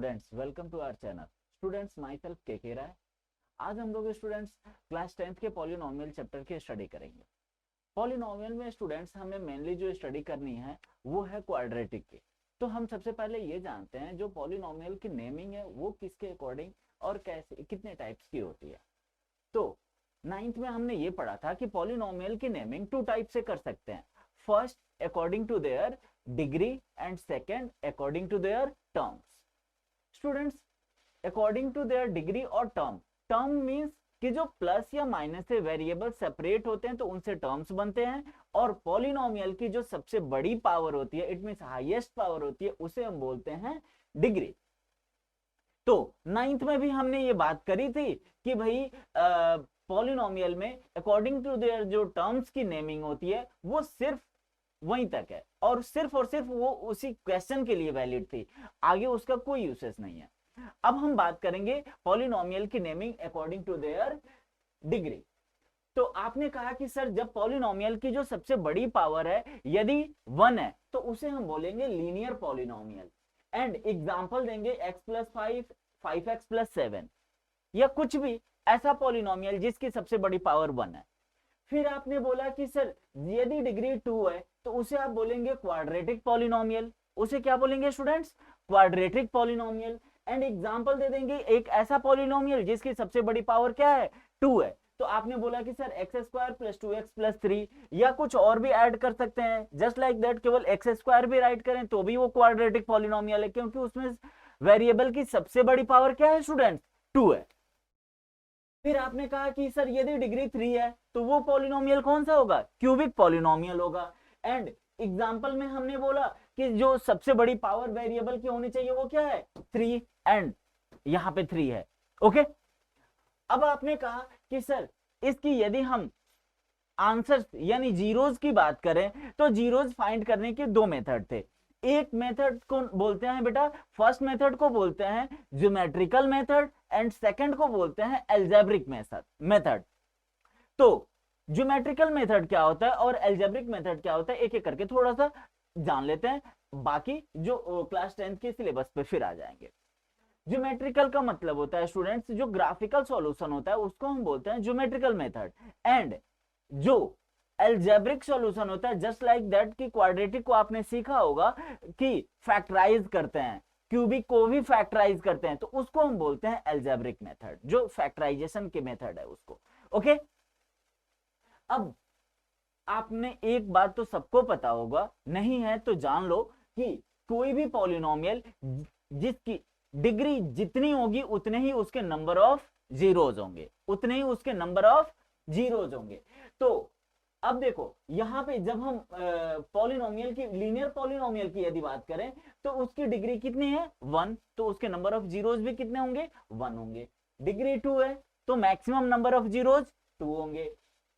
Students, welcome to our channel. Students, myself K Rai. आज हम लोग स्टूडेंट्स क्लास 10th के पॉलिनोमियल चैप्टर की स्टडी करेंगे। पॉलिनोमियल में स्टूडेंट्स हमें मेनली जो स्टडी करनी है वो है क्वाड्रेटिक की। तो हम सबसे पहले ये जानते हैं जो पॉलिनोमियल की नेमिंग है वो किसके अकॉर्डिंग और कैसे कितने टाइप्स की होती है। तो 9th में हमने ये पढ़ा था कि पॉलिनोमियल की नेमिंग 2 टाइप से कर सकते हैं। First according to their degree and second according to their terms. Students, according to their degree और टर्म मींस कि जो प्लस या माइनस से वेरिएबल सेपरेट होते हैं तो उनसे टर्म्स बनते हैं, और पॉलिनोमियल की जो सबसे बड़ी पावर होती है, इट मींस हाईएस्ट पावर होती है, उसे हम बोलते हैं डिग्री। तो 9th में भी हमने ये बात करी थी कि भाई पॉलिनोमियल में अकॉर्डिंग टू देयर जो टर्म्स की नेमिंग होती है वो सिर्फ वहीं तक है और सिर्फ वो उसी क्वेश्चन के लिए वैलिड थी, आगे उसका कोई यूसेज नहीं है। अब हम बात करेंगे पॉलिनोमियल की naming according to their degree. तो आपने कहा कि सर जब पॉलिनोमियल की जो सबसे बड़ी पावर है यदि 1 है तो उसे हम बोलेंगे लीनियर पॉलिनोमियल। एंड एग्जांपल देंगे x+5, 5x+7 या कुछ भी ऐसा पॉलिनोमियल जिसकी सबसे बड़ी पावर 1 है। फिर आपने बोला कि सर यदि डिग्री 2 है तो उसे आप बोलेंगे क्वाड्रेटिक पॉलिनोमियल। उसे क्या बोलेंगे students? Quadratic polynomial. And example दे देंगे एक ऐसा पॉलिनोमियल जिसकी सबसे बड़ी पावर क्या है? 2 है। तो आपने बोला कि सर x² + 2x + 3 या कुछ और भी ऐड कर सकते हैं, जस्ट लाइक दैट केवल x² भी राइट करें तो भी वो क्वाड्रेटिक पॉलिनोमियल है, क्योंकि उसमें वेरिएबल की सबसे बड़ी पावर क्या है स्टूडेंट्स? 2 है। फिर आपने कहा कि सर यदि डिग्री 3 है तो वो पॉलिनोमियल कौन सा होगा? क्यूबिक पॉलिनोमियल होगा। एंड एग्जांपल में हमने बोला कि जो सबसे बड़ी पावर वेरिएबल की होनी चाहिए वो क्या है? 3, एंड यहां पे 3 है। ओके। अब आपने कहा कि सर इसकी यदि हम आंसर यानी जीरोज की बात करें तो जीरोज फाइंड करने के 2 मेथड थे। एक मेथड को बोलते हैं बेटा, फर्स्ट मेथड को बोलते हैं ज्योमेट्रिकल मेथड एंड सेकंड को बोलते हैं अलजेब्रिक मेथड। तो ज्योमेट्रिकल मेथड क्या होता है और अलजेब्रिक मेथड क्या होता है, एक एक करके थोड़ा सा जान लेते हैं, बाकी जो क्लास 10th के सिलेबस पे फिर आ जाएंगे। ज्योमेट्रिकल का मतलब होता है स्टूडेंट्स जो ग्राफिकल सॉल्यूशन होता है उसको हम बोलते हैं ज्योमेट्रिकल मेथड। एंड जो अलजेब्रिक सॉल्यूशन होता है जस्ट लाइक दैट कि क्वाड्रेटिक को आपने सीखा होगा कि फैक्टराइज करते हैं, क्यूबिक को भी फैक्टराइज करते हैं, तो उसको हम बोलते हैं अलजेब्रिक मेथड, जो फैक्टराइजेशन के मेथड है उसको। ओके। अब आपने एक बात तो सबको पता होगा, नहीं है तो जान लो कि कोई भी पॉलिनोमियल जिसकी डिग्री जितनी होगी उतने ही उसके नंबर ऑफ जीरोज होंगे, उतने ही उसके नंबर ऑफ जीरोज होंगे। तो अब देखो यहां पे जब हम पॉलिनोमियल की लीनियर पॉलिनोमियल की यदि बात करें तो उसकी डिग्री कितनी है? 1, तो उसके नंबर ऑफ जीरोज भी कितने होंगे? 1 होंगे। डिग्री 2 है तो मैक्सिमम नंबर ऑफ जीरोज 2 होंगे।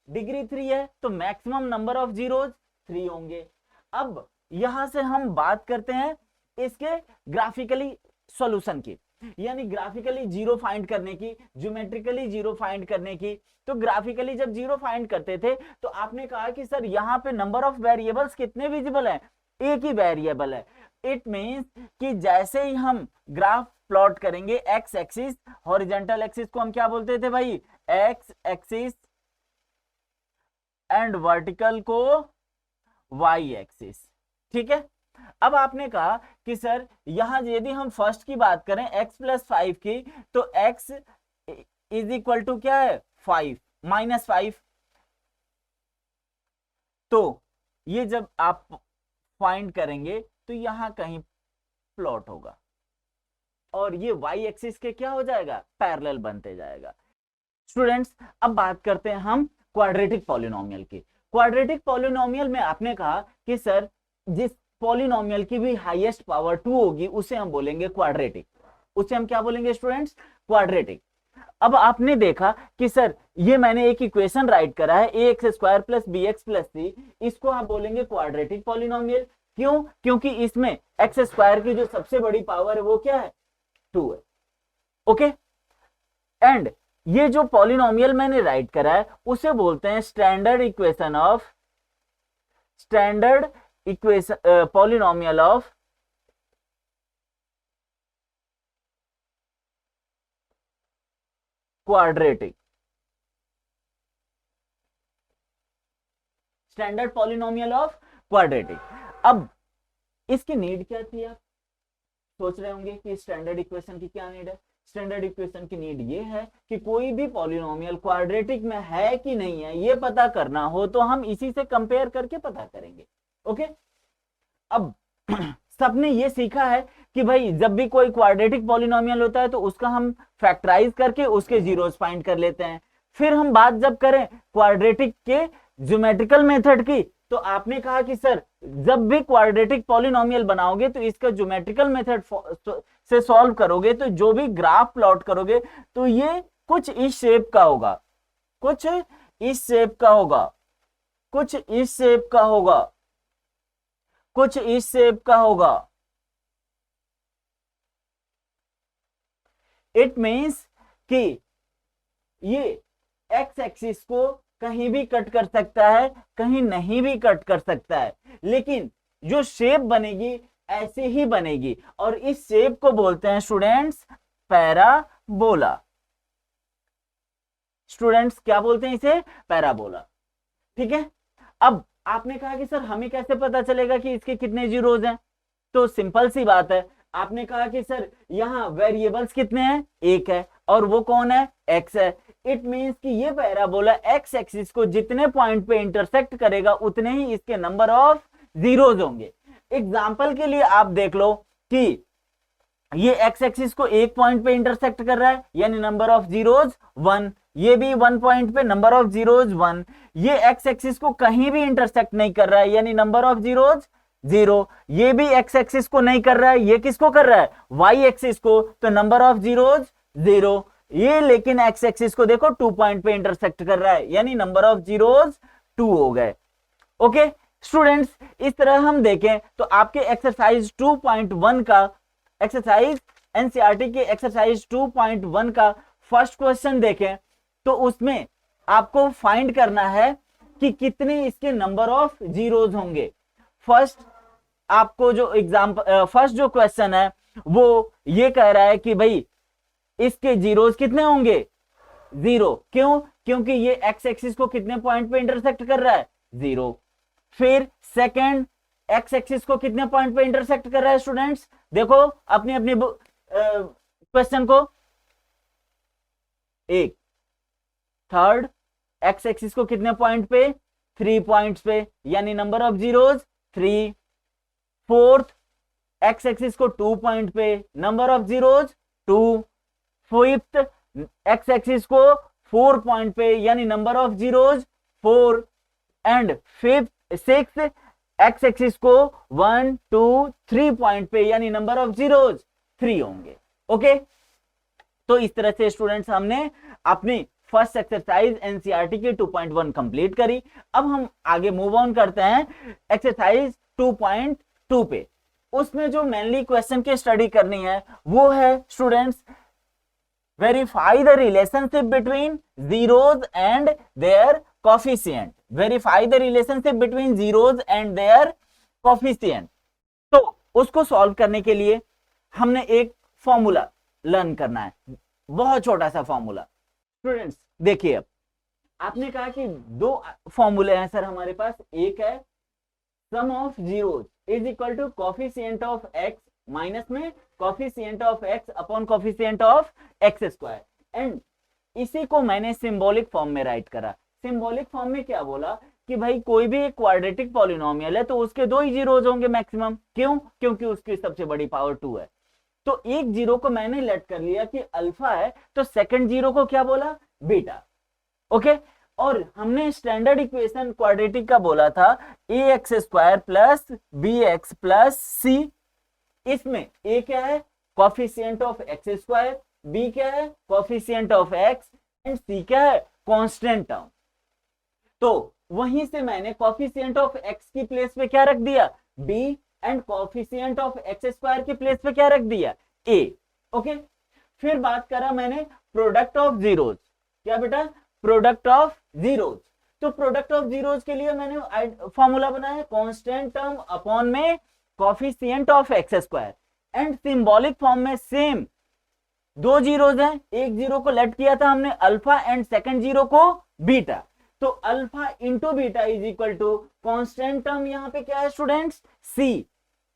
डिग्री 3 है तो मैक्सिमम नंबर ऑफ जीरोज 3 होंगे। अब यहां से हम बात करते हैं इसके ग्राफिकली सॉल्यूशन की, यानी ग्राफिकली जीरो फाइंड करने की, ज्योमेट्रिकली जीरो फाइंड करने की। तो ग्राफिकली जब जीरो फाइंड करते थे तो आपने कहा कि सर यहां पे नंबर ऑफ वेरिएबल्स कितने विजिबल है? एक ही वेरिएबल है। इट मींस कि जैसे ही हम ग्राफ प्लॉट करेंगे एक्स एक्सिस, हॉरिजॉन्टल एक्सिस को हम क्या बोलते थे भाई? एक्स एक्सिस, एंड वर्टिकल को वाई एक्सिस। ठीक है। अब आपने कहा कि सर यहां यदि हम फर्स्ट की बात करें x+5 की, तो x इज इक्वल टू क्या है? 5 -5। तो ये जब आप फाइंड करेंगे तो यहां कहीं प्लॉट होगा और ये y एक्सिस के क्या हो जाएगा? पैरेलल बनते जाएगा। स्टूडेंट्स, अब बात करते हैं हम क्वाड्रेटिक पॉलिनोमियल की। क्वाड्रेटिक पॉलिनोमियल में आपने कहा कि सर जिस पॉलिनोमियल की भी हाईएस्ट पावर 2 होगी उसे हम बोलेंगे क्वाड्रेटिक। उसे हम क्या बोलेंगे स्टूडेंट्स? क्वाड्रेटिक। अब आपने देखा कि सर ये मैंने एक इक्वेशन राइट करा है ax² + bx + c, इसको आप बोलेंगे क्वाड्रेटिक पॉलिनोमियल। क्यों? क्योंकि इसमें x² की जो सबसे बड़ी पावर है वो क्या है? 2 है। ओके। एंड ये जो पॉलिनोमियल मैंने राइट करा है उसे बोलते हैं standard equation polynomial of quadratic, standard polynomial of quadratic. अब इसकी नीड क्या थी? आप सोच रहे होंगे कि स्टैंडर्ड इक्वेशन की क्या नीड है। स्टैंडर्ड इक्वेशन की नीड ये है कि कोई भी पॉलिनोमियल क्वाड्रेटिक में है कि नहीं है ये पता करना हो तो हम इसी से कंपेयर करके पता करेंगे। ओके, अब सबने ये सीखा है कि भाई जब भी कोई क्वाड्रेटिक पॉलिनोमियल होता है तो उसका हम फैक्टराइज करके उसके जीरोस फाइंड कर लेते हैं। फिर हम बात जब करें क्वाड्रेटिक के ज्योमेट्रिकल मेथड की तो आपने कहा कि सर जब भी क्वाड्रेटिक पॉलिनोमियल बनाओगे तो इसका ज्योमेट्रिकल मेथड से सॉल्व करोगे तो जो भी ग्राफ प्लॉट करोगे तो ये कुछ इस शेप का होगा, कुछ इस शेप का होगा, कुछ इस शेप का होगा, कुछ इस शेप का होगा। इट मीन्स कि ये एक्स एक्सिस को कहीं भी कट कर सकता है, कहीं नहीं भी कट कर सकता है, लेकिन जो शेप बनेगी ऐसे ही बनेगी और इस शेप को बोलते हैं स्टूडेंट्स पैराबोला। स्टूडेंट्स क्या बोलते हैं इसे? पैराबोला। ठीक है, अब आपने कहा कि सर हमें कैसे पता चलेगा कि इसके कितने जीरोज हैं? तो सिंपल सी बात है, आपने कहा कि सर यहाँ वेरिएबल्स कितने हैं? एक है और वो कौन है? एक्स है। इट मींस कि ये पैराबोला एक्स एक्सिस को जितने पॉइंट पे इंटरसेक्ट करेगा उतने ही इसके नंबर ऑफ जीरोज होंगे। एग्जांपल के लिए आप देख लो कि ये एक्स एक्सिस को एक पॉइंट पे इंटरसेक्ट कर रहा है यानी नंबर ऑफ जीरोज 1, ये भी 1 पॉइंट पे नंबर ऑफ जीरोज 1, ये एक्स एक्सिस को कहीं भी इंटरसेक्ट नहीं कर रहा है यानी नंबर ऑफ जीरोज 0, ये भी एक्स एक्सिस को नहीं कर रहा है, ये किसको कर रहा है? वाई एक्सिस को, तो नंबर ऑफ जीरोज 0, ये लेकिन एक्स एक्सिस को देखो 2 पॉइंट पे इंटरसेक्ट कर रहा है यानी नंबर ऑफ जीरोज 2 हो गए। ओके स्टूडेंट्स, इस तरह हम देखें तो आपके एक्सरसाइज 2.1 का, एक्सरसाइज एनसीईआरटी के एक्सरसाइज 2.1 का फर्स्ट क्वेश्चन देखें तो उसमें आपको फाइंड करना है कि कितने इसके नंबर ऑफ जीरोज होंगे। फर्स्ट आपको जो एग्जांपल फर्स्ट जो क्वेश्चन है वो ये कह रहा है कि भाई इसके जीरोज कितने होंगे? 0। क्यों? क्योंकि ये एक्स एक्सिस को कितने पॉइंट पे इंटरसेक्ट कर रहा है? 0। फिर सेकंड एक्स एक्सिस को कितने पॉइंट पे इंटरसेक्ट कर रहा है? स्टूडेंट्स देखो अपनी अपनी क्वेश्चन को। एक। थर्ड एक्स एक्सिस को कितने पॉइंट पे? 3 पॉइंट्स पे यानी number of zeros 3। Fourth x axis को 2 पॉइंट पे, number of zeros 2। Fifth x axis को 4 पॉइंट पे यानी number of zeros 4 and six x axis को 1 2 3 पॉइंट पे यानी नंबर ऑफ जीरोज 3 होंगे। ओके, तो इस तरह से स्टूडेंट्स हमने अपनी फर्स्ट एक्सरसाइज एनसीईआरटी की 2.1 कंप्लीट करी। अब हम आगे मूव ऑन करते हैं एक्सरसाइज 2.2 पे। उसमें जो मेनली क्वेश्चन की स्टडी करनी है वो है students verify the relationship between zeros and their coefficient. Verify the relationship between zeros and their coefficient. तो उसको सॉल्व करने के लिए हमने एक फॉर्मूला लर्न करना है, बहुत छोटा सा फॉर्मूला। स्टूडेंट्स देखिए, अब आपने कहा कि 2 फॉर्मूले हैं सर हमारे पास। एक है sum of zeros is equal to coefficient of X minus में coefficient of X upon coefficient of X square, and इसी को मैंने सिंबॉलिक फॉर्म में राइट करा। सिंबॉलिक फॉर्म में क्या बोला कि भाई कोई भी एक क्वाड्रेटिक पॉलिनोमियल है तो उसके 2 ही जीरोज होंगे मैक्सिमम। क्यों? क्योंकि उसकी सबसे बड़ी पावर 2 है। तो एक जीरो को मैंने लेट कर लिया कि अल्फा है, तो सेकंड जीरो को क्या बोला? बीटा। ओके, और हमने स्टैंडर्ड इक्वेशन क्वाड्रेटिक का बोला था A X square plus B x plus सी। इसमें ए क्या है? Coefficient of X square, B क्या है? Coefficient of X, and C क्या है? Constant term. तो वहीं से मैंने कोफिशिएंट ऑफ एक्स की प्लेस पे क्या रख दिया? B, and coefficient of X square की प्लेस पे क्या रख दिया? ए। ओके, फिर बात करा मैंने प्रोडक्ट ऑफ जीरोज। क्या बेटा? Product of zeros. तो प्रोडक्ट ऑफ जीरोज के लिए मैंने फॉर्मूला बनाया कांस्टेंट टर्म अपॉन में coefficient of X square, and symbolic form में सेम दो जीरोज हैं, एक जीरो को लेट किया था हमने अल्फा एंड सेकंड जीरो को बीटा, तो alpha into beta is equal to constant term यहाँ पे क्या है स्टूडेंट्स, सी,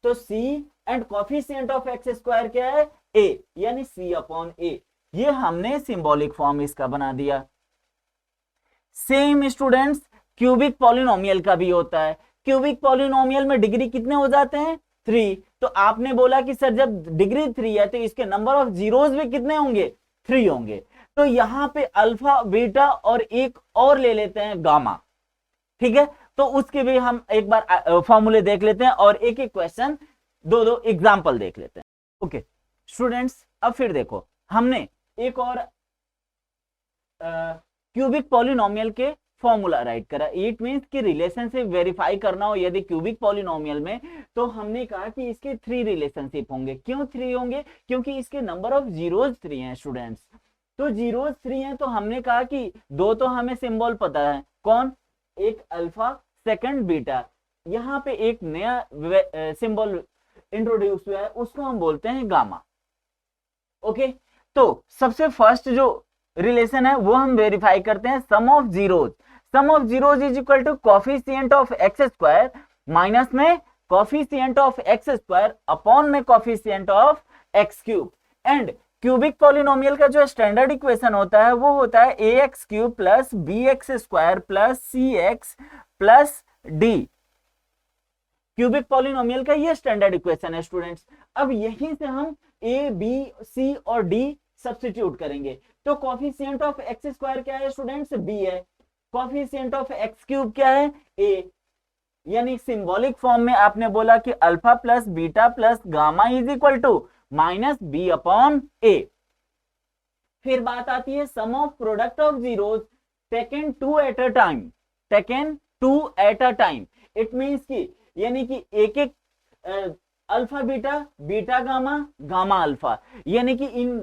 तो C and coefficient of X square क्या है, ए, यानी सी अपॉन ए। ये हमने सिंबॉलिक फॉर्म इसका बना दिया। सेम स्टूडेंट्स क्यूबिक पॉलिनोमियल का भी होता है। क्यूबिक पॉलिनोमियल में डिग्री कितने हो जाते हैं, 3, तो आपने बोला कि सर जब डिग्री 3 है तो इसके नंबर ऑफ जीरोज भी कितने होंगे, 3 होंगे। तो यहाँ पे अल्फा बीटा और एक और ले लेते हैं गामा, ठीक है, तो उसके भी हम एक बार फॉर्मूले देख लेते हैं और एक एक क्वेश्चन दो एग्जांपल देख लेते हैं। ओके स्टूडेंट्स, अब फिर देखो हमने एक और क्यूबिक पॉलिनोमियल के फॉर्मूला राइट करा। इट मींस कि रिलेशनशिप वेरीफाई करना हो यदि क्यूबिक पॉलिनोमियल में, तो हमने कहा कि इसके 3 रिलेशनशिप होंगे। क्यों 3 होंगे, क्योंकि इसके नंबर ऑफ जीरोज 3 हैं स्टूडेंट्स, तो जीरोज 3 हैं, तो हमने कहा कि दो तो हमें सिंबल पता है, कौन, एक अल्फा सेकंड बीटा। यहाँ पे एक नया सिंबल इंट्रोड्यूस हुआ है, उसको हम बोलते हैं गामा। ओके, तो सबसे फर्स्ट जो रिलेशन है वो हम वेरीफाई करते हैं, sum of zeros. Sum of zeros is equal to coefficient of X square minus में coefficient of X square upon में coefficient of X cube. And cubic polynomial का जो स्टैंडर्ड इक्वेशन होता है वो होता है A X cube plus B X square plus C X plus D. Cubic polynomial का ये स्टैंडर्ड इक्वेशन है स्टूडेंट्स। अब यहीं से हम ए बी सी और डी सब्स्टिट्यूट करेंगे, तो कोफिशिएंट ऑफ एक्स स्क्वायर क्या है स्टूडेंट्स, बी है, कोफिशिएंट ऑफ एक्स क्यूब क्या है, ए, यानी सिंबॉलिक फॉर्म में आपने बोला कि alpha plus beta plus gamma is equal to minus B upon A. फिर बात आती है sum of product of zeros taken two at a time, taken two at a time. It means कि यानी कि एक एक alpha beta, beta gamma, gamma alpha, यानी कि इन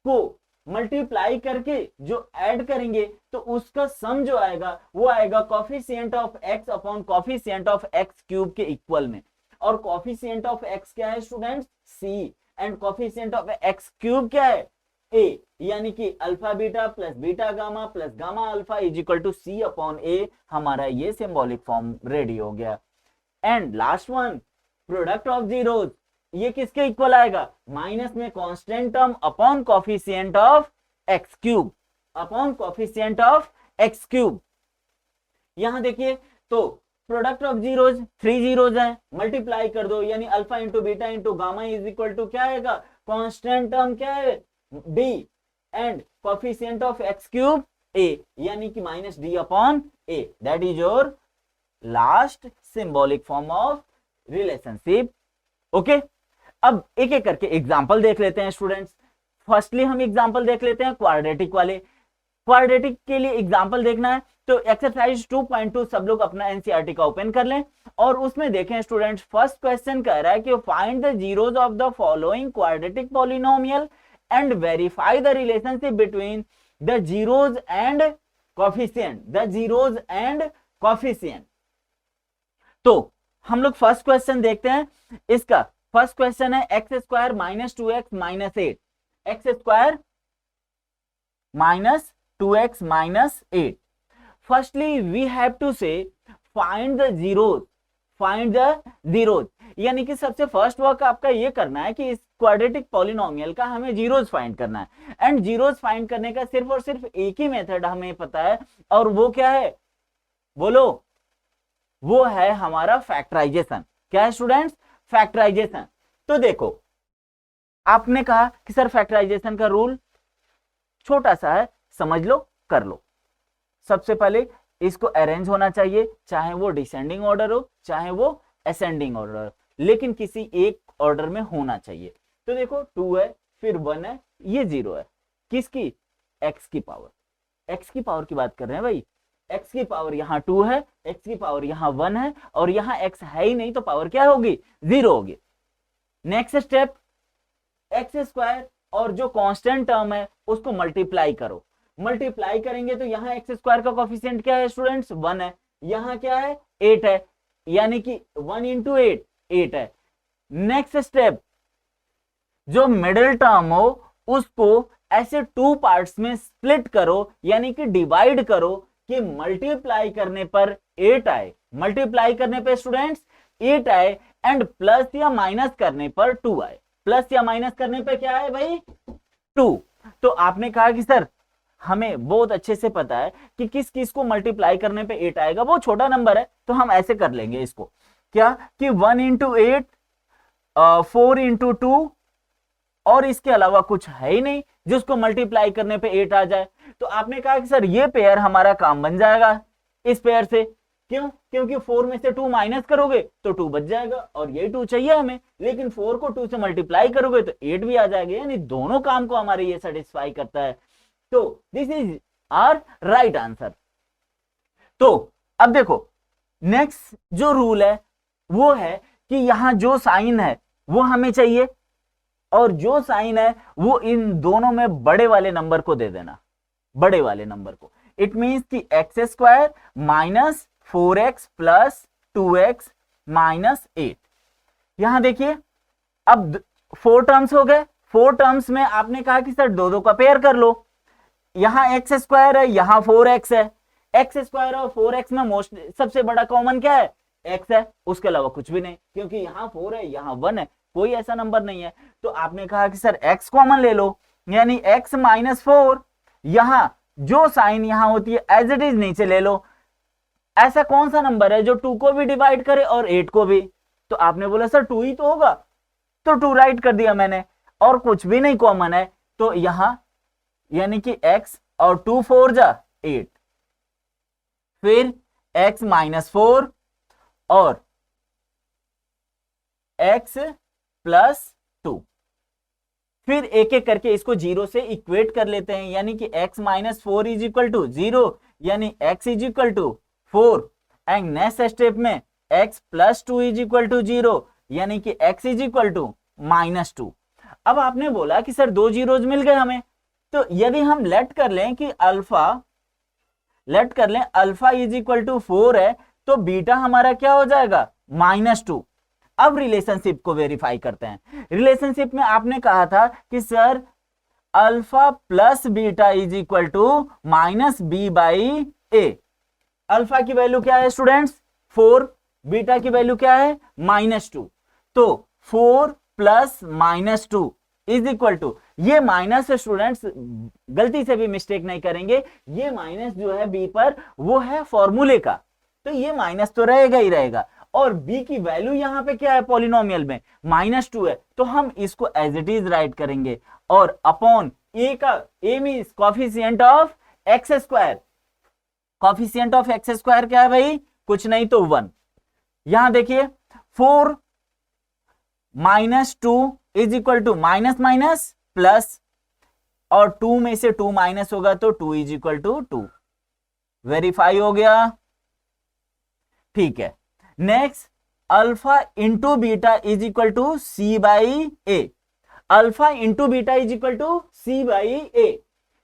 को मल्टीप्लाई करके जो ऐड करेंगे तो उसका सम जो आएगा वो आएगा coefficient of X upon coefficient of X cube के इक्वल में। और कोफिशिएंट ऑफ एक्स क्या है students, C, and coefficient of X cube क्या है, ए, यानी कि alpha beta plus beta gamma plus gamma alpha is equal to C upon A. हमारा ये सिंबॉलिक फॉर्म रेडी हो गया। And last one, product of zeros, ये किसके इक्वल आएगा, माइनस में constant term upon coefficient of X cube, upon coefficient of X cube. यहां देखिए तो प्रोडक्ट ऑफ जीरोज 3 जीरोज है, मल्टीप्लाई कर दो, यानी alpha into beta into gamma is equal to क्या आएगा, कांस्टेंट टर्म क्या है, D, and coefficient of X cube A, यानी कि माइनस D upon A. That is your last symbolic form of relationship. Okay, अब एक एक करके एग्जांपल देख लेते हैं स्टूडेंट्स। फर्स्टली हम एग्जांपल देख लेते हैं क्वाड्रेटिक वाले। क्वाड्रेटिक के लिए एग्जांपल देखना है तो एक्सरसाइज 2.2 सब लोग अपना एनसीईआरटी का ओपन कर लें और उसमें देखें स्टूडेंट्स। फर्स्ट क्वेश्चन कह रहा है कि find the zeros of the following quadratic polynomial and verify the relationship between the zeros and coefficient, the zeros and coefficient. तो हम लोग फर्स्ट क्वेश्चन देखते हैं। इसका फर्स्ट क्वेश्चन है X square minus 2x minus 8, X square minus 2x minus 8। Firstly we have to से find the zeros, find the zeros, यानी कि सबसे फर्स्ट वर्क आपका ये करना है कि इस क्वाड्रेटिक पॉलिनोमियल का हमें जीरोज फाइंड करना है। एंड जीरोज फाइंड करने का सिर्फ और सिर्फ एक ही मेथड हमें पता है, और वो क्या है, बोलो, वो है हमारा फैक्टराइजेशन। क्या है स्टूडेंट्स, फैक्टराइजेशन। तो देखो आपने कहा कि सर फैक्टराइजेशन का रूल छोटा सा है, समझ लो, कर लो। सबसे पहले इसको अरेंज होना चाहिए, चाहे वो डिसेंडिंग ऑर्डर हो चाहे वो असेंडिंग ऑर्डर हो, लेकिन किसी एक ऑर्डर में होना चाहिए। तो देखो 2 है, फिर 1 है, ये 0 है, किसकी, x की पावर, x की पावर की बात कर रहे हैं भाई। x की पावर यहाँ 2 है, x की पावर यहाँ 1 है, और यहाँ x है ही नहीं तो पावर क्या होगी, 0 होगी। नेक्स्ट स्टेप, एक्स स्क्वायर और जो कांस्टेंट टर्म है उसको मल्टीप्लाई करो। मल्टीप्लाई करेंगे तो यहाँ एक्स स्क्वायर का कोफिशिएंट क्या है स्टूडेंट्स, 1 है, यहाँ क्या है 8 है, यानी कि 1 इंटू 8 8 है। नेक्स्ट स्टेप, जो मिडिल टर्म हो उसको ऐसे 2 पार्ट्स में स्प्लिट करो, यानी कि डिवाइड करो कि मल्टीप्लाई करने पर 8 आए, मल्टीप्लाई करने पे स्टूडेंट्स 8 आए एंड प्लस या माइनस करने पर 2 आए। प्लस या माइनस करने पे क्या है भाई? 2। तो आपने कहा कि सर हमें बहुत अच्छे से पता है कि किस किस को मल्टीप्लाई करने पे 8 आएगा, वो छोटा नंबर है, तो हम ऐसे कर लेंगे इसको क्या कि 1 इंटू 8, 4 इंटू 2 और इसके अलावा कुछ है ही नहीं जिसको मल्टीप्लाई करने पे 8 आ जाए। तो आपने कहा कि सर ये पेयर हमारा काम बन जाएगा इस पेयर से। क्यों? क्योंकि 4 में से 2 माइनस करोगे तो 2 बच जाएगा और ये 2 चाहिए हमें, लेकिन 4 को 2 से मल्टीप्लाई करोगे तो 8 भी आ जाएगा, यानी दोनों काम को हमारे ये सेटिस्फाई करता है। तो this is our right answer. तो अब देखो नेक्स्ट जो रूल है वो है कि यहां जो साइन है वो हमें चाहिए और जो साइन है वो इन दोनों में बड़े वाले नंबर को दे देना, बड़े वाले नंबर को। इट मींस कि x² minus 4x plus 2x minus 8। यहां देखिए अब 4 टर्म्स हो गए, 4 टर्म्स में आपने कहा कि सर दो का पेयर कर लो। यहां x² है, यहां 4x है, x² और 4x में मोस्ट सबसे बड़ा कॉमन क्या है? x है, उसके अलावा कुछ भी नहीं, क्योंकि यहां 4 है यहां 1 है, कोई ऐसा नंबर नहीं है। तो आपने कहा कि सर x कॉमन ले लो, यानी x माइनस 4, यहां जो साइन यहां होती है एज इट इज नीचे ले लो। ऐसा कौन सा नंबर है जो 2 को भी डिवाइड करे और 8 को भी? तो आपने बोला सर 2 ही तो होगा, तो 2 राइट कर दिया मैंने, और कुछ भी नहीं कॉमन है, तो यहां यानी कि x और 2 4 जा 8, फिर x माइनस 4 और x प्लस 2, फिर एक एक करके इसको 0 से इक्वेट कर लेते हैं, यानी कि x minus 4 is equal to 0, यानी x is equal to 4, and next step में x plus 2 is equal to 0, यानी कि x is equal to minus 2। अब आपने बोला कि सर 2 जीरोज मिल गए हमें, तो यदि हम लेट कर लें कि अल्फा इज इक्वल टू 4 है, तो बीटा हमारा क्या हो जाएगा? माइनस 2। अब रिलेशनशिप को वेरीफाई करते हैं। रिलेशनशिप में आपने कहा था कि sir alpha plus beta is equal to minus B by A. Alpha की वैल्यू क्या है स्टूडेंट्स? 4, बीटा की वैल्यू क्या है? माइनस 2। तो 4 plus minus 2 is equal to, ये माइनस स्टूडेंट्स गलती से भी मिस्टेक नहीं करेंगे, ये माइनस जो है बी पर वो है फॉर्मूले का, तो ये माइनस तो रहेगा ही रहेगा, और b की वैल्यू यहां पे क्या है पॉलिनोमियल में? माइनस 2 है, तो हम इसको एज इट इज राइट करेंगे, और अपॉन a का, a means coefficient of x²। Coefficient of x² क्या है भाई? कुछ नहीं तो 1। यहां देखिए 4 minus 2 is equal to minus minus plus, और 2 में से 2 माइनस होगा तो 2 इज इक्वल टू 2। वेरीफाई हो गया? ठीक है। Next alpha into beta is equal to C by A. Alpha into beta is equal to C by A.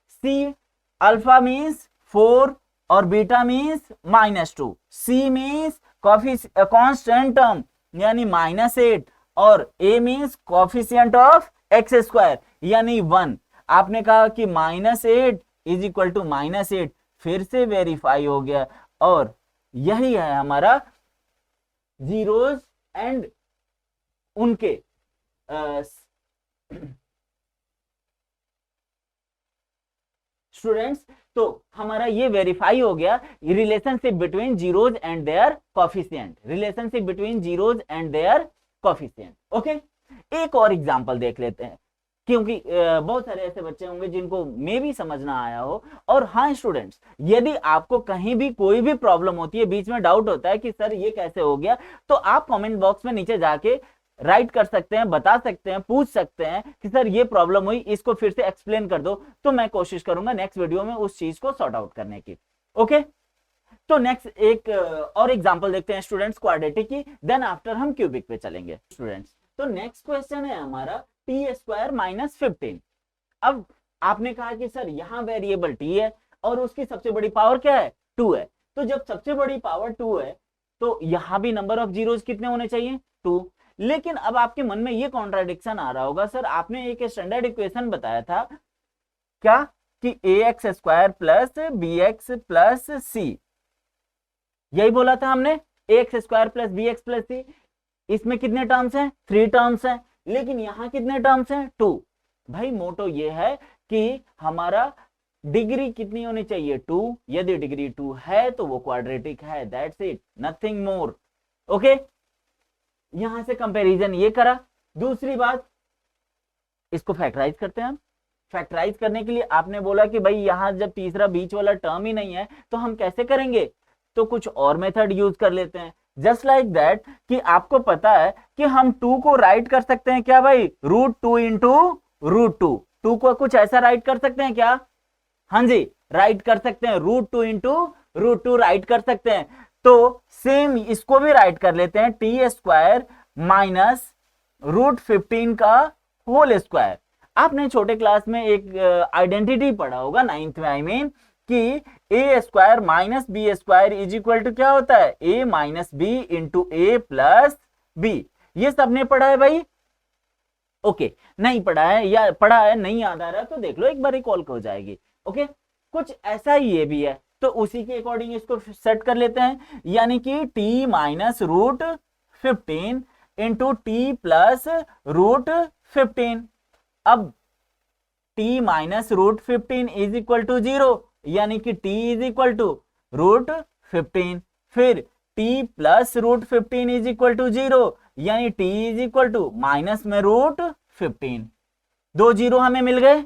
C alpha means 4 और beta means minus 2। C means constant term यानी minus 8, और ए means coefficient of x² यानी 1। आपने कहा कि minus 8 is equal to minus 8, फिर से verify हो गया, और यही है हमारा जीरोज एंड उनके स्टूडेंट्स। तो हमारा ये वेरीफाई हो गया relationship between zeros and their coefficient, relationship between zeros and their coefficient. Okay, एक और एग्जांपल देख लेते हैं, क्योंकि बहुत सारे ऐसे बच्चे होंगे जिनको मे भी समझ ना आया हो। और हाँ स्टूडेंट्स, यदि आपको कहीं भी कोई भी प्रॉब्लम होती है, बीच में डाउट होता है कि सर ये कैसे हो गया, तो आप कमेंट बॉक्स में नीचे जाके राइट कर सकते हैं, बता सकते हैं, पूछ सकते हैं कि सर ये प्रॉब्लम हुई, इसको फिर से एक्सप्लेन कर दो, तो मैं कोशिश करूंगा नेक्स्ट वीडियो में उस चीज को सॉर्ट आउट करने की। ओके, तो नेक्स्ट एक और एग्जांपल देखते हैं स्टूडेंट्स क्वाड्रेटिक की, देन आफ्टर हम क्यूबिक पे चलेंगे स्टूडेंट्स। तो नेक्स्ट क्वेश्चन है हमारा t² माइनस 15। अब आपने कहा कि सर यहां वेरिएबल t है और उसकी सबसे बड़ी पावर क्या है? 2 है। तो जब सबसे बड़ी पावर 2 है तो यहां भी नंबर ऑफ जीरोज कितने होने चाहिए? 2। लेकिन अब आपके मन में ये कॉन्ट्राडिक्शन आ रहा होगा, सर आपने एक स्टैंडर्ड इक्वेशन बताया था क्या कि ax square plus B x plus c, यही बोला था हमने, ax square plus B x plus सी। इसमें कितने टर्म्स हैं? 3 टर्म्स हैं, लेकिन यहां कितने टर्म्स हैं? 2। भाई मोटो ये है कि हमारा डिग्री कितनी होनी चाहिए? 2। यदि डिग्री 2 है तो वो क्वाड्रेटिक है, that's it, nothing more. Okay, यहां से कंपैरिजन ये करा। दूसरी बात, इसको फैक्टराइज करते हैं हम। फैक्टराइज करने के लिए आपने बोला कि भाई यहां जब तीसरा बीच वाला टर्म ही नहीं है तो हम कैसे करेंगे? तो कुछ और मेथड यूज कर लेते हैं, जस्ट लाइक दैट कि आपको पता है कि हम 2 को राइट कर सकते हैं क्या भाई? √2 इंटू √2। 2 को कुछ ऐसा राइट कर सकते हैं क्या? हाँ जी, राइट कर सकते हैं, √2 इंटू √2 राइट कर सकते हैं। तो सेम इसको भी राइट कर लेते हैं, टी स्क्वायर माइनस √15 का होल स्क्वायर। आपने छोटे क्लास में एक आइडेंटिटी पढ़ा होगा, 9th में आई मीन, कि a square minus b square is equal to क्या होता है? A minus b into a plus b. ये सबने पढ़ा है भाई? ओके, नहीं पढ़ा है या पढ़ा है नहीं याद आ रहा तो देख लो, एक बार रिकॉल हो जाएगी। ओके, कुछ ऐसा ही ये भी है, तो उसी के अकॉर्डिंग इसको सेट कर लेते हैं, यानी कि t minus √15 into T plus √15। अब t minus √15 is equal to 0, यानी कि t इज इक्वल टू √15। फिर t plus √15 is equal to 0, यानी t is equal to minus में √15। 2 जीरो हमें मिल गए।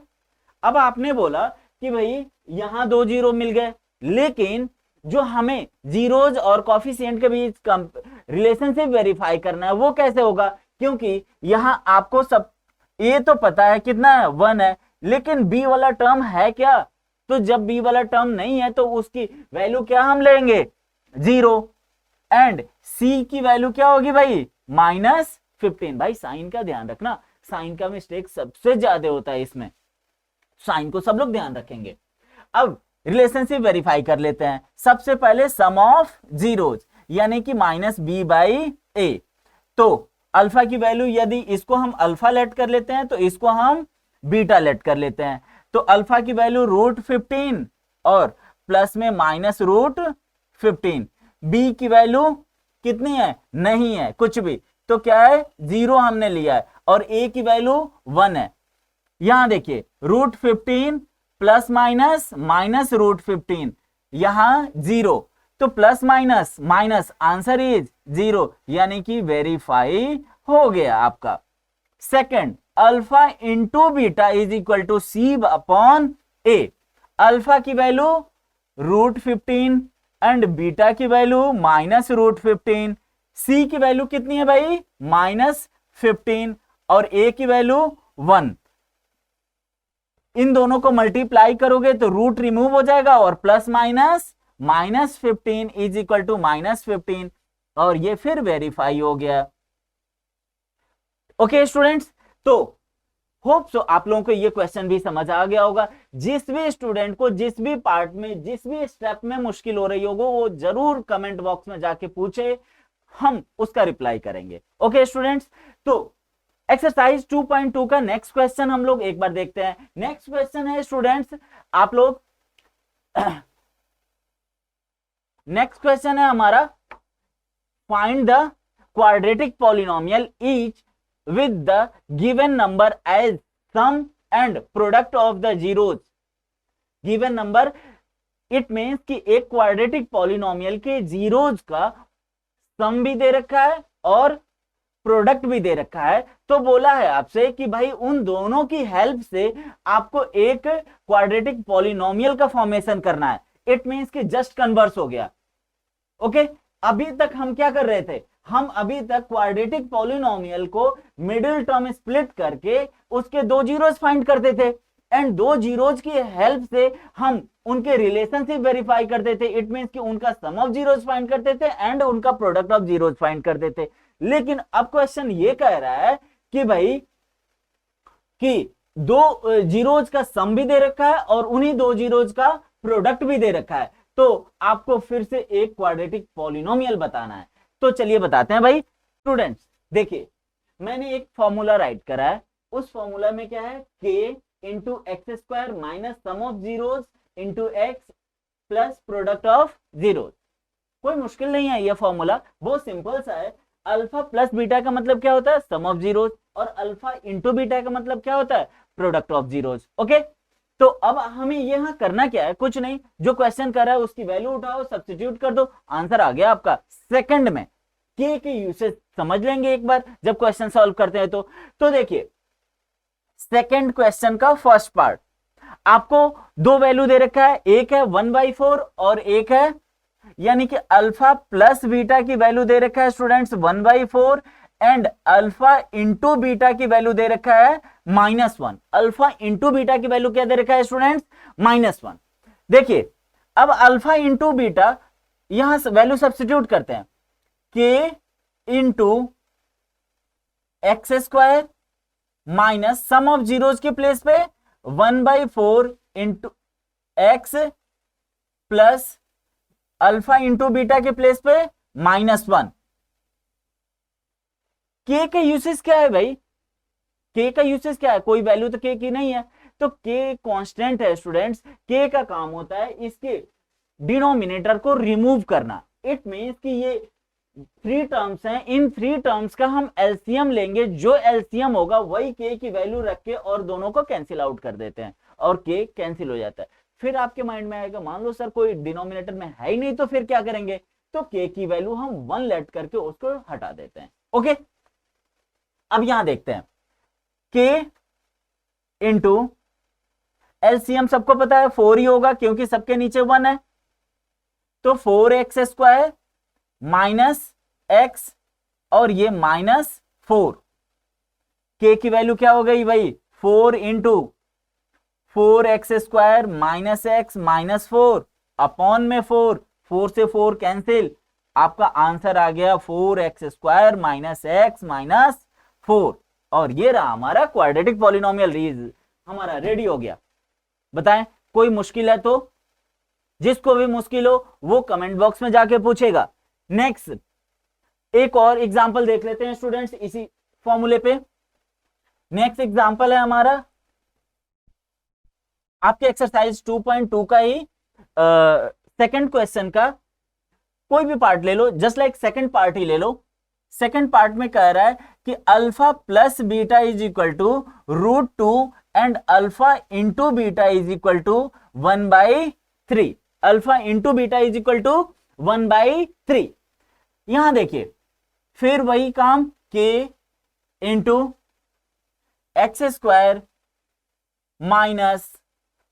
अब आपने बोला कि भाई यहां 2 जीरो मिल गए, लेकिन जो हमें जीरोज और कोफिशिएंट के बीच रिलेशनशिप वेरीफाई करना है वो कैसे होगा? क्योंकि यहां आपको सब ए तो पता है कितना है, 1 है, लेकिन बी वाला टर्म है क्या? तो जब बी वाला टर्म नहीं है तो उसकी वैल्यू क्या हम लेंगे? 0। एंड सी की वैल्यू क्या होगी भाई? -15। भाई साइन का ध्यान रखना, साइन का मिस्टेक सबसे ज्यादा होता है इसमें, साइन को सब लोग ध्यान रखेंगे। अब रिलेशनशिप वेरीफाई कर लेते हैं। सबसे पहले सम ऑफ जीरोज, यानी कि -b/a। तो अल्फा की वैल्यू, यदि इसको हम अल्फा लेट कर लेते हैं तो इसको हम बीटा लेट कर लेते हैं। तो अल्फा की वैल्यू √15 और प्लस में -√15। बी की वैल्यू कितनी है? नहीं है कुछ भी, तो क्या है? 0 हमने लिया है, और ए की वैल्यू 1 है। यहां देखिए √15 प्लस माइनस -√15, यहां 0, तो plus minus minus answer is 0, यानी कि वेरीफाई हो गया आपका। Second, alpha into beta is equal to C upon A. Alpha की वैल्यू √15 एंड बीटा की वैल्यू -√15। सी की वैल्यू कितनी है भाई? -15, और ए की वैल्यू 1। इन दोनों को मल्टीप्लाई करोगे तो रूट रिमूव हो जाएगा, और plus minus -15 is equal to -15, और ये फिर वेरीफाई हो गया। ओके स्टूडेंट्स, तो होप सो आप लोगों को ये क्वेश्चन भी समझ आ गया होगा। जिस भी स्टूडेंट को जिस भी पार्ट में जिस भी स्टेप में मुश्किल हो रही होगी वो जरूर कमेंट बॉक्स में जाके पूछे, हम उसका रिप्लाई करेंगे। ओके स्टूडेंट्स, तो एक्सरसाइज 2.2 का नेक्स्ट क्वेश्चन हम लोग एक बार देखते हैं। नेक्स्ट क्वेश्चन है स्टूडेंट्स, आप लोग नेक्स्ट क्वेश्चन है हमारा, find the quadratic polynomial each with the given number as sum and product of the zeros। given number it means कि एक क्वाड्रेटिक पॉलिनोमियल के जीरोज का सम भी दे रखा है और प्रोडक्ट भी दे रखा है। तो बोला है आपसे कि भाई उन दोनों की हेल्प से आपको एक क्वाड्रेटिक पॉलिनोमियल का फॉर्मेशन करना है। इट मींस कि जस्ट कन्वर्स हो गया। ओके, अभी तक हम क्या कर रहे थे? हम अभी तक क्वाड्रेटिक पॉलिनोमियल को मिडिल टर्म स्प्लिट करके उसके 2 जीरोज फाइंड करते थे, एंड 2 जीरोज की हेल्प से हम उनके रिलेशनशिप वेरीफाई करते थे। इट मींस कि उनका सम ऑफ जीरोज फाइंड करते थे एंड उनका प्रोडक्ट ऑफ जीरोज फाइंड करते थे। लेकिन अब क्वेश्चन ये कह रहा है कि भाई कि 2 जीरोज का सम भी दे रखा है और उन्हीं 2 जीरोज का प्रोडक्ट भी दे रखा है, तो आपको फिर से एक क्वाड्रेटिक पॉलिनोमियल बताना है। तो चलिए बताते हैं भाई स्टूडेंट्स। देखिए मैंने एक फॉर्मूला राइट करा है, उस फॉर्मूला में क्या है, k into X square minus sum of zeros into x plus product of zeros. कोई मुश्किल नहीं है, ये फॉर्मूला बहुत सिंपल सा है। अल्फा प्लस बीटा का मतलब क्या होता है, सम ऑफ जीरोज, और अल्फा इंटू बीटा का मतलब क्या होता है, प्रोडक्ट ऑफ जीरोज। ओके, तो अब हमें यहां करना क्या है, कुछ नहीं, जो क्वेश्चन कर रहा है उसकी वैल्यू उठाओ, सब्स्टिट्यूट कर दो, आंसर आ गया आपका। सेकंड में के के यूसेज समझ लेंगे एक बार जब क्वेश्चन सॉल्व करते हैं तो देखिए सेकंड क्वेश्चन का फर्स्ट पार्ट, आपको दो वैल्यू दे रखा है, एक है 1/4 और एक है, यानी कि अल्फा प्लस बीटा की वैल्यू दे रखा है students 1/4 and alpha into beta की वैल्यू दे रखा है -1। अल्फा इंटू बीटा की वैल्यू क्या दे रखा है स्टूडेंट्स, -1। देखिए अब अल्फा इंटू बीटा यहां वैल्यू सब्स्टिट्यूट करते हैं, के into X square minus sum of zeros के प्लेस पे 1/4 into x plus alpha into beta के प्लेस पे -1। के का यूसेज क्या है भाई, के का यूसेज क्या है, कोई वैल्यू तो के की नहीं है, तो के कांस्टेंट है स्टूडेंट्स। के का काम होता है इसके डिनोमिनेटर को रिमूव करना। इट मींस कि ये 3 टर्म्स हैं, इन 3 टर्म्स का हम एलसीएम लेंगे, जो एलसीएम होगा वही के की वैल्यू रख के और दोनों को कैंसिल आउट कर देते हैं और के कैंसिल हो जाता है। फिर आपके माइंड में आएगा, मान लो सर कोई डिनोमिनेटर में है ही नहीं तो फिर क्या करेंगे, तो के की वैल्यू हम 1 लेट करके उसको हटा देते हैं। ओके, अब यहां देखते हैं, के इंटू एलसीएम सबको पता है 4 ही होगा क्योंकि सबके नीचे 1 है, तो 4x स्क्वायर माइनस एक्स और ये -4, के की वैल्यू क्या हो गई भाई, 4 into 4x square minus x minus 4 upon में 4, 4 से 4 कैंसिल, आपका आंसर आ गया 4x square minus x minus 4, और ये रहा हमारा क्वाड्रेटिक पॉलिनोमियल हमारा रेडी हो गया। बताएं कोई मुश्किल है तो, जिसको भी मुश्किल हो वो कमेंट बॉक्स में जाके पूछेगा। नेक्स्ट एक और एग्जांपल देख लेते हैं स्टूडेंट्स इसी फॉर्मूले पे। नेक्स्ट एग्जांपल है हमारा आपके एक्सरसाइज 2.2 का ही सेकंड क्वेश्चन का कोई भी पार्ट ले लो, जस्ट लाइक सेकंड पार्ट ही ले लो। सेकंड पार्ट में कह रहा है कि alpha plus beta is equal to √2 and alpha into beta is equal to 1/3। Alpha into beta is equal to 1/3। यहां देखिए फिर वही काम, K into X square minus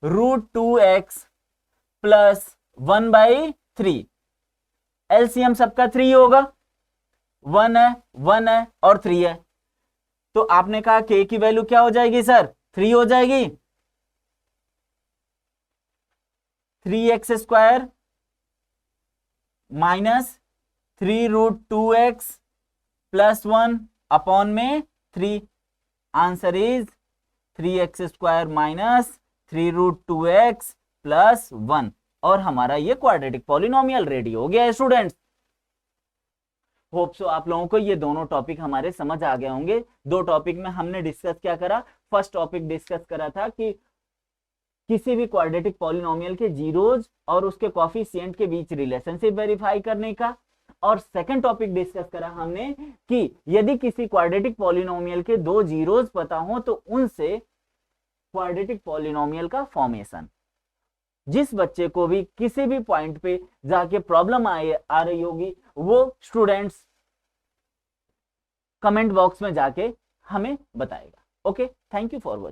√2x plus 1/3। LCM सबका 3 होगा, 1 है 1 है और 3 है, तो आपने कहा के की वैल्यू क्या हो जाएगी सर, 3 हो जाएगी। 3x square minus 3√2x plus 1 upon में 3, answer is 3x square minus 3√2x plus 1, और हमारा ये क्वाड्रेटिक पॉलिनोमियल रेडी हो गया है स्टूडेंट्स। होप सो आप लोगों को ये दोनों टॉपिक हमारे समझ आ गए होंगे। दो टॉपिक में हमने डिस्कस क्या करा, फर्स्ट टॉपिक डिस्कस करा था कि किसी भी क्वाड्रेटिक पॉलिनोमियल के जीरोज और उसके कोएफिशिएंट के बीच रिलेशनशिप वेरीफाई करने का, और सेकंड टॉपिक डिस्कस करा हमने कि यदि किसी क्वाड्रेटिक पॉलिनोमियल के 2 जीरोज पता हो तो उनसे क्वाड्रेटिक पॉलिनोमियल का फॉर्मेशन। जिस बच्चे को भी किसी भी पॉइंट पे जाके प्रॉब्लम आ रही होगी वो स्टूडेंट्स कमेंट बॉक्स में जाके हमें बताएगा। Okay, thank you for watching.